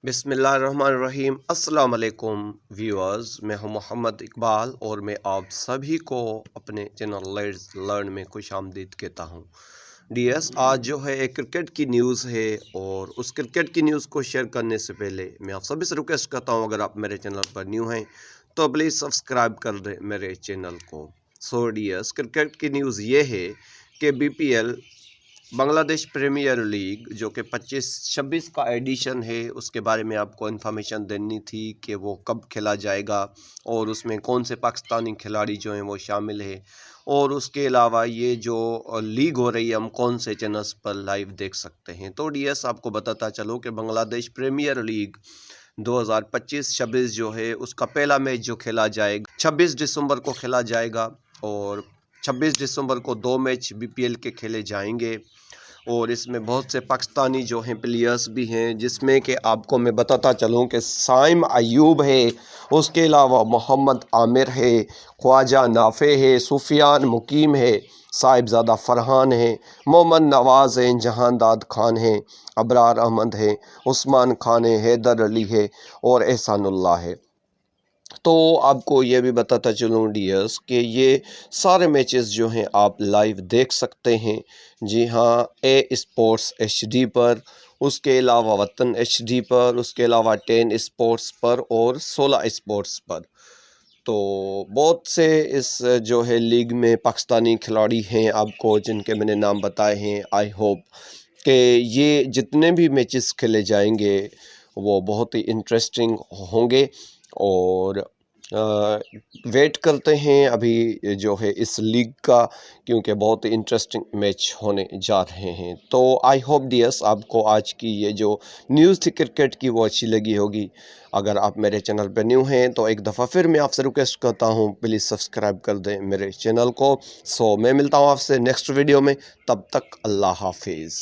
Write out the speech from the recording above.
بسم اللہ الرحمن الرحیم۔ السلام علیکم ویورز، میں ہوں محمد اقبال اور میں آپ سبھی کو اپنے چینل لیٹس لرن میں خوش آمدید کہتا ہوں۔ آج جو ہے ایک کرکٹ کی نیوز ہے، اور اس کرکٹ کی نیوز کو شیئر کرنے سے پہلے میں آپ سبھی سے ریکویسٹ کرتا ہوں، اگر آپ میرے چینل پر نیو ہیں تو پلیز سبسکرائب کر دیں میرے چینل کو۔ کرکٹ کی نیوز یہ ہے کہ BPL بنگلہ دیش پریمیئر لیگ جو کہ 25-26 کا ایڈیشن ہے، اس کے بارے میں آپ کو انفارمیشن دینی تھی کہ وہ کب کھیلا جائے گا اور اس میں کون سے پاکستانی کھلاڑی جو ہیں وہ شامل ہیں، اور اس کے علاوہ یہ جو لیگ ہو رہی ہے ہم کون سے چینلز پر لائیو دیکھ سکتے ہیں۔ تو آپ کو بتاتا چلو کہ بنگلہ دیش پریمیئر لیگ 2025-26 جو ہے اس کا پہلا میچ جو کھیلا جائے گا 26 دسمبر کو کھیلا جائے گا، اور 26 دسمبر کو 2 میچ BPL کے کھیلے جائیں گے، اور اس میں بہت سے پاکستانی جو ہیں پلیئرز بھی ہیں، جس میں کہ آپ کو میں بتاتا چلوں کہ سائم ایوب ہے، اس کے علاوہ محمد عامر ہے، خواجہ نافع ہے، سفیان مقیم ہے، صاحبزادہ فرحان ہیں، محمد نواز ہیں، جہانداد خان ہیں، ابرار احمد ہے، عثمان خان ہے، حیدر علی ہے اور احسان اللہ ہے۔ تو آپ کو یہ بھی بتاتا چلوں کہ یہ سارے میچز جو ہیں آپ لائیو دیکھ سکتے ہیں، جی ہاں، اسپورٹس HD پر، اس کے علاوہ وطن HD پر، اس کے علاوہ 10 اسپورٹس پر اور 16 اسپورٹس پر۔ تو بہت سے اس جو ہے لیگ میں پاکستانی کھلاڑی ہیں آپ کو، جن کے میں نے نام بتائے ہیں۔ آئی ہوپ کہ یہ جتنے بھی میچز کھیلے جائیں گے وہ بہت ہی انٹرسٹنگ ہوں گے، اور ویٹ کرتے ہیں ابھی جو ہے اس لیگ کا، کیونکہ بہت انٹرسٹنگ میچ ہونے جا رہے ہیں۔ تو آئی ہوپ آپ کو آج کی یہ جو نیوز تھی کرکٹ کی وہ اچھی لگی ہوگی۔ اگر آپ میرے چینل پہ نیو ہیں تو ایک دفعہ پھر میں آپ سے ریکویسٹ کرتا ہوں، پلیز سبسکرائب کر دیں میرے چینل کو۔ میں ملتا ہوں آپ سے نیکسٹ ویڈیو میں، تب تک اللہ حافظ۔